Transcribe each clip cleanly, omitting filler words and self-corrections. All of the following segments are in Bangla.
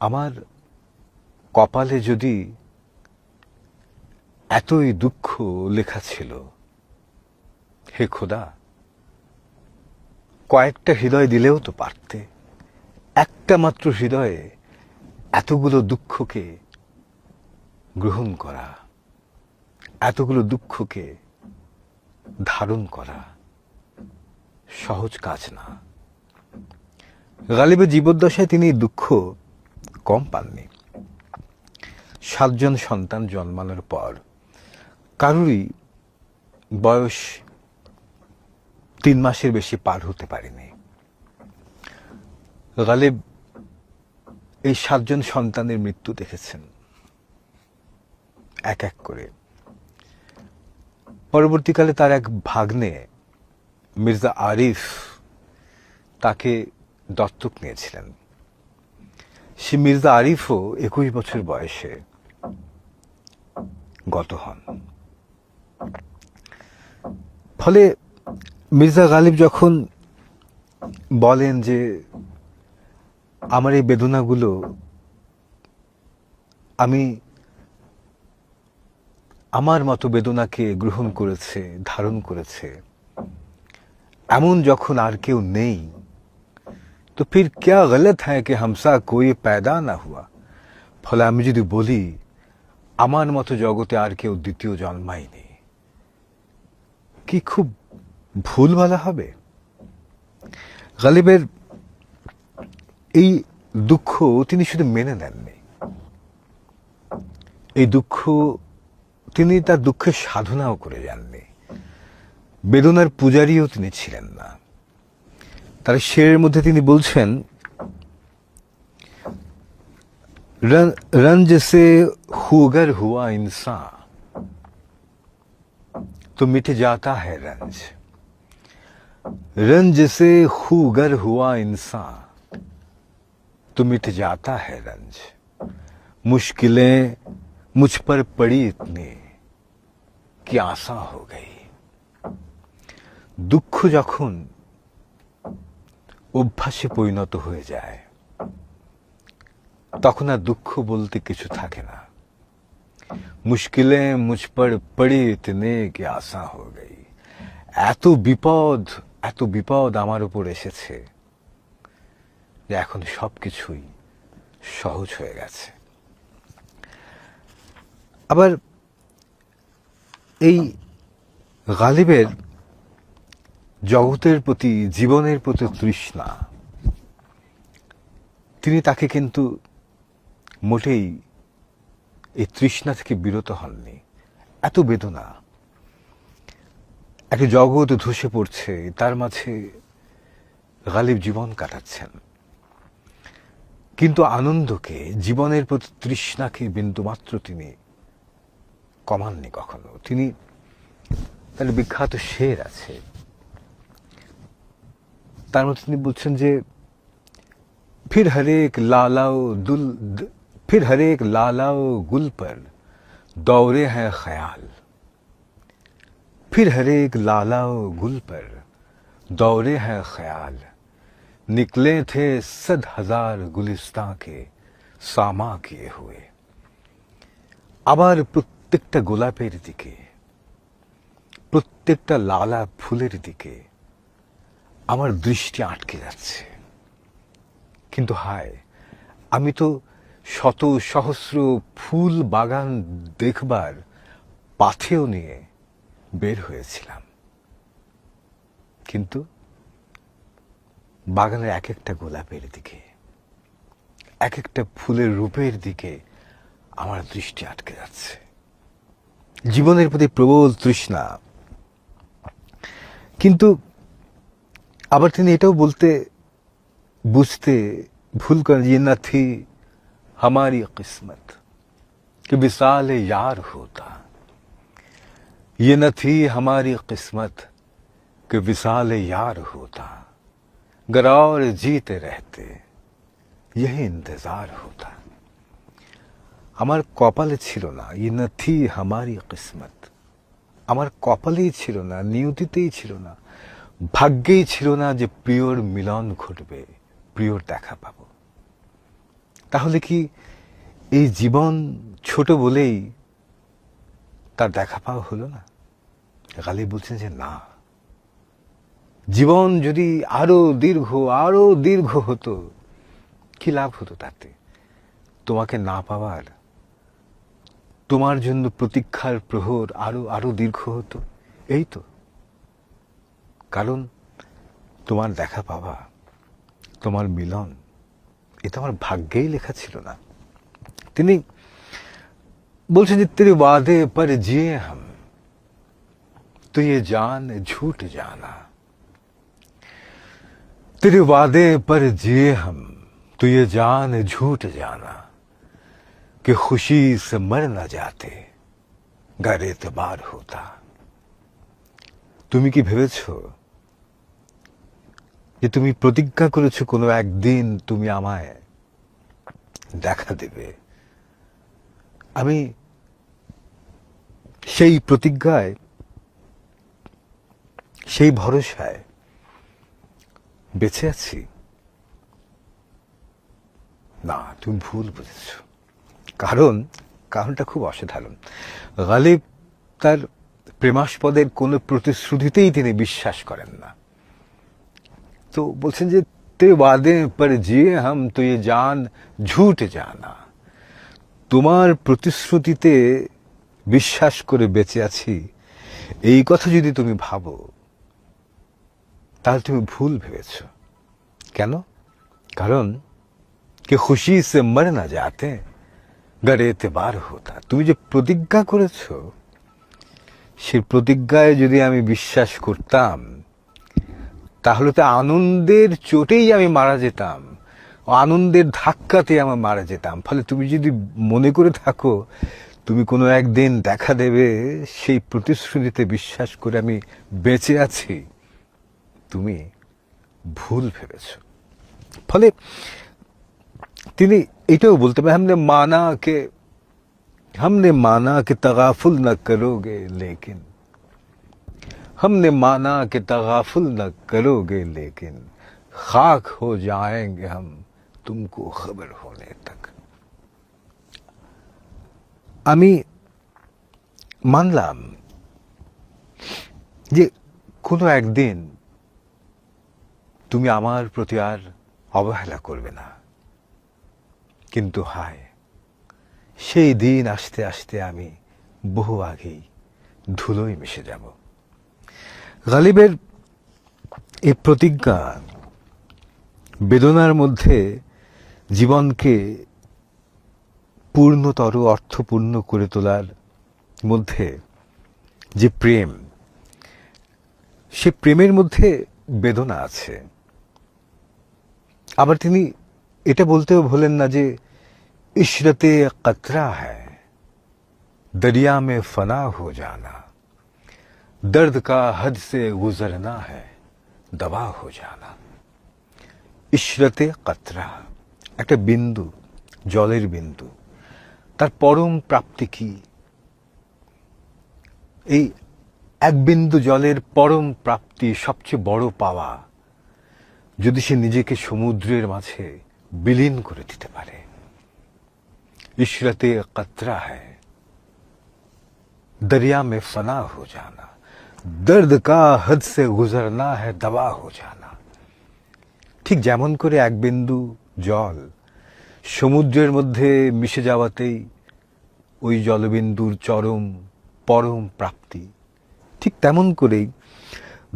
আমার কপালে যদি এতই দুঃখ লেখা ছিল, হে খোদা, কয়েকটা হৃদয় দিলেও তো পারতে। একটা মাত্র হৃদয়ে এতগুলো দুঃখকে গ্রহণ করা, এতগুলো দুঃখকে ধারণ করা সহজ কাজ না। গালিবের জীবদ্দশায় তিনি দুঃখ কম পাননি। 7 জন সন্তান জন্মানোর পর কারুরই বয়স 3 মাসের বেশি পার হতে পারেনি। গালিব এই 7 জন সন্তানের মৃত্যু দেখেছেন এক এক করে। পরবর্তীকালে তার এক ভাগ্নে মির্জা আরিফ তাকে দত্তক নিয়েছিলেন। সে মির্জা আরিফও 21 বছর বয়সে গত হন। ফলে মির্জা গালিব যখন বলেন যে আমার এই বেদনাগুলো আমি আমার মতো বেদনাকে গ্রহণ করেছে, ধারণ করেছে, এমন যখন আর কেউ নেই, তো ফির ক্যা গলত হ্যায় कि हमसा कोई पैदा ना हुआ। ফলে আমি যদি বলি আমার মতো জগতে আর কেউ দ্বিতীয় জন্মায়নি, কি খুব ভুল বলা হবে? গালিবের এই দুঃখ তিনি শুধু মেনে নেননি, এই দুঃখ তিনি তার দুঃখের সাধনাও করে যাননি। বেদনার পূজারীও তিনি ছিলেন না। তার শেরের মধ্যে তিনি বলছেন, रंज से हुगर हुआ इंसान तो मिट जाता है रंज। रंज से हुगर हुआ इंसान तो मिट जाता है रंज। मुश्किलें मुझ पर पड़ी इतनी कि आसान हो गई। দুঃখ যখন অভ্যাসে পরিণত হয়ে যায়, তখন আর দুঃখ বলতে কিছু থাকে না। মুশকিলে মুঝ পর পড়ি ইতনে কি আশা হো গই। এত বিপদ আমার উপর এসেছে যে এখন সবকিছুই সহজ হয়ে গেছে। আবার এই গালিবের জগতের প্রতি, জীবনের প্রতি তৃষ্ণা, তিনি তাকে কিন্তু মোটেই এই তৃষ্ণা থেকে বিরত হননি। এত বেদনা, একটা জগৎ ধসে পড়ছে, তার মাঝে গালিব জীবন কাটাচ্ছেন, কিন্তু আনন্দকে, জীবনের প্রতি তৃষ্ণাকে বিন্দুমাত্র তিনি কমাননি কখনো। তিনি, তার বিখ্যাত শের আছে, তার মধ্যে তিনি বলছেন যে फिर हर एक लालाओ गुल पर दौरे हैं ख्याल। फिर हर एक लालाओ गुल पर दौरे हैं ख्याल। निकले थे 100,000 गुलिस्तां के सामा किए हुए। আবার প্রত্যেকটা গোলাপের দিকে, প্রত্যেকটা লালা ফুলের দিকে আমার দৃষ্টি আটকে যাচ্ছে। কিন্তু হায়, আমি তো শত সহস্র ফুল বাগান দেখবার পাথেও নিয়ে বের হয়েছিলাম, কিন্তু বাগানের এক একটা গোলাপের দিকে, এক একটা ফুলের রূপের দিকে আমার দৃষ্টি আটকে যাচ্ছে। জীবনের প্রতি প্রবল তৃষ্ণা। কিন্তু আবার তিনি এটাও বুঝতে ভুল করেন, ये न थी हमारी किस्मत कि विसाल यार होता। ये न थी हमारी किस्मत कि विसाल यार होता। गर और जीते रहते यही इंतजार होता। আমার কপালে ছিল না, ये न थी हमारी किस्मत, আমার কপালেই ছিল না, নিয়তিতেই ছিল না, ভাগ্যেই ছিল না যে প্রিয়র মিলন ঘটবে, প্রিয়র দেখা পাবো। তাহলে কি এই জীবন ছোট বলেই তার দেখা পাওয়া হলো না? গালিব বলছেন যে না, জীবন যদি আরো দীর্ঘ হতো, কি লাভ হতো তাতে? তোমাকে না পাওয়ার, তোমার জন্য প্রতীক্ষার প্রহর আরো দীর্ঘ হতো, এই তো। কারণ তোমার দেখা পাওয়া, তোমার মিলন, এটা আমার ভাগ্যেই লেখা ছিল না। তিনি বলছেন যে তেরে ওয়াদে পর জিয়ে হাম, তো ये जान झूठ जाना, तेरे वादे पर जिए हम, तो ये जान झूठ जाना, कि खुशी से मर न जाते गर एतबार होता। তুমি কি ভেবেছো যে তুমি প্রতিজ্ঞা করেছো কোনো একদিন তুমি আমায় দেখা দেবে? আমি সেই প্রতিজ্ঞায়, সেই ভরসায় বেঁচে আছি? না, তুমি ভুল বুঝেছ। কারণটা খুব অসাধারণ। গালিব তার প্রেমাস্পদের কোনো প্রতিশ্রুতিতেই তিনি বিশ্বাস করেন না। তো বলছেন যে তে ওয়াদে পর জিয়ে হাম, তো ये জান ঝুট জানা। তোমার প্রতিশ্রুতিতে বিশ্বাস করে বেঁচে আছি, এই কথা যদি তুমি ভাবো, তাহলে তুমি ভুল ভেবেছ। কেন? কারণ কে খুশি সে মর না যাতে গর এতেবার হতা। তুমি যে প্রতিজ্ঞা করেছ, সেই প্রতিজ্ঞায় যদি আমি বিশ্বাস করতাম, তাহলে তো আনন্দের চোটেই আমি মারা যেতাম, আনন্দের ধাক্কাতে আমি মারা যেতাম। ফলে তুমি যদি মনে করে থাকো তুমি কোনো একদিন দেখা দেবে, সেই প্রতিশ্রুতিতে বিশ্বাস করে আমি বেঁচে আছি, তুমি ভুল ভেবেছ। ফলে তিনি এটাও বলতে পারেন, हमने माना कि तगाफुल न करोगे लेकिन, हमने माना कि तगाफुल न करोगे लेकिन खाक हो जाएंगे हम तुमको खबर होने तक। আমি মানলাম যে কোনো একদিন তুমি আমার প্রতি আর অবহেলা করবে না, কিন্তু হায়, সেই দিন আসতে আসতে আমি বহু আগেই ধুলোয় মিশে যাব। গালিবের এই প্রতিজ্ঞা বেদনার মধ্যে জীবনকে পূর্ণতর, অর্থপূর্ণ করে তোলার মধ্যে যে প্রেম, সে প্রেমের মধ্যে বেদনা আছে। আবার তিনি এটা বলতেও ভোলেন না যে ইশরতে কতরা হ্যায়, দরিয়া মে ফনা হো জানা, দর্দ কা হদ সে গুজরনা হ্যায়, দবা হো জানা। ইশরতে কতরা, একটা বিন্দু, জলের বিন্দু, তার পরম প্রাপ্তি কি? এই এক বিন্দু জলের পরম প্রাপ্তি, সবচেয়ে বড় পাওয়া, যদি সে নিজেকে সমুদ্রের মাঝে বিলীন করে দিতে পারে। ইশরতে কতরা হ্যায়, দরিয়া মে ফনা হো জানা, দর্দ কা হদ সে গুজরনা হ্যায়, দবা হো জানা। ঠিক যেমন করে এক বিন্দু জল সমুদ্রের মধ্যে মিশে যাওয়াতেই ওই জলবিন্দুর পরম প্রাপ্তি, ঠিক তেমন করেই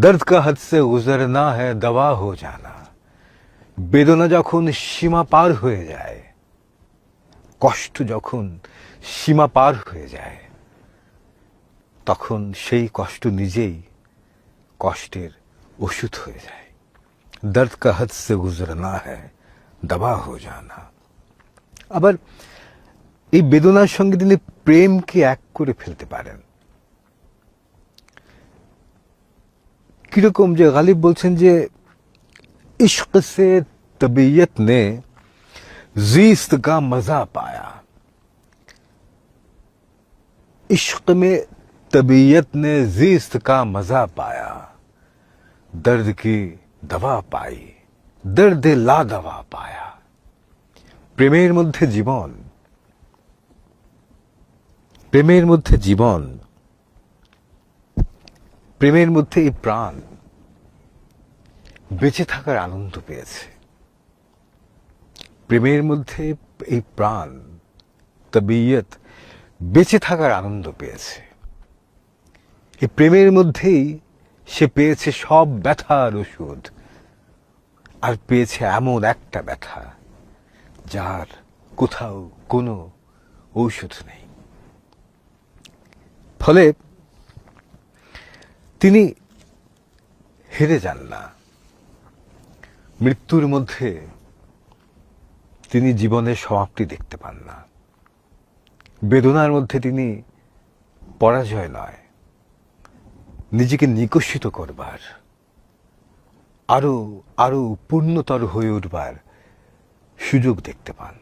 দর্দ কা হদ সে গুজরনা হ্যায়, দবা হো জানা। বেদনা যখন সীমা পার হয়ে যায়, কষ্ট যখন সীমা পার হয়ে যায়, তখন সেই কষ্ট নিজেই কষ্টের ওষুধ হয়ে যায়। দর্দ কা হদ সে গুজরনা হ্যায়, দবা হো জানা। আবার এই বেদনার সঙ্গে তিনি প্রেমকে এক করে ফেলতে পারেন। কিরকম? যে গালিব বলছেন যে इश्क से तबीयत ने जीस्त का मजा पाया, इश्क में तबीयत ने जीस्त का मजा पाया, दर्द की दवा पाई, दर्द ला दवा पाया। প্রেমের মধ্যে জীবন, প্রেমের মধ্যে জীবন, প্রেমের মধ্যে এই প্রাণ বেঁচে থাকার আনন্দ পেয়েছে। প্রেমের মধ্যে এই প্রাণ তবিয়ত বেঁচে থাকার আনন্দ পেয়েছে। এই প্রেমের মধ্যেই সে পেয়েছে সব ব্যথার ওষুধ, আর পেয়েছে এমন একটা ব্যথা যার কোথাও কোনো ঔষধ নেই। ফলে তিনি হেরে যান না। মৃত্যুর মধ্যে তিনি জীবনের সমাপ্তি দেখতে পান না। বেদনার মধ্যে তিনি পরাজয় নয়, নিজেকে নিকষিত করবার, আরো আরো পূর্ণতর হয়ে উঠবার সুযোগ দেখতে পান।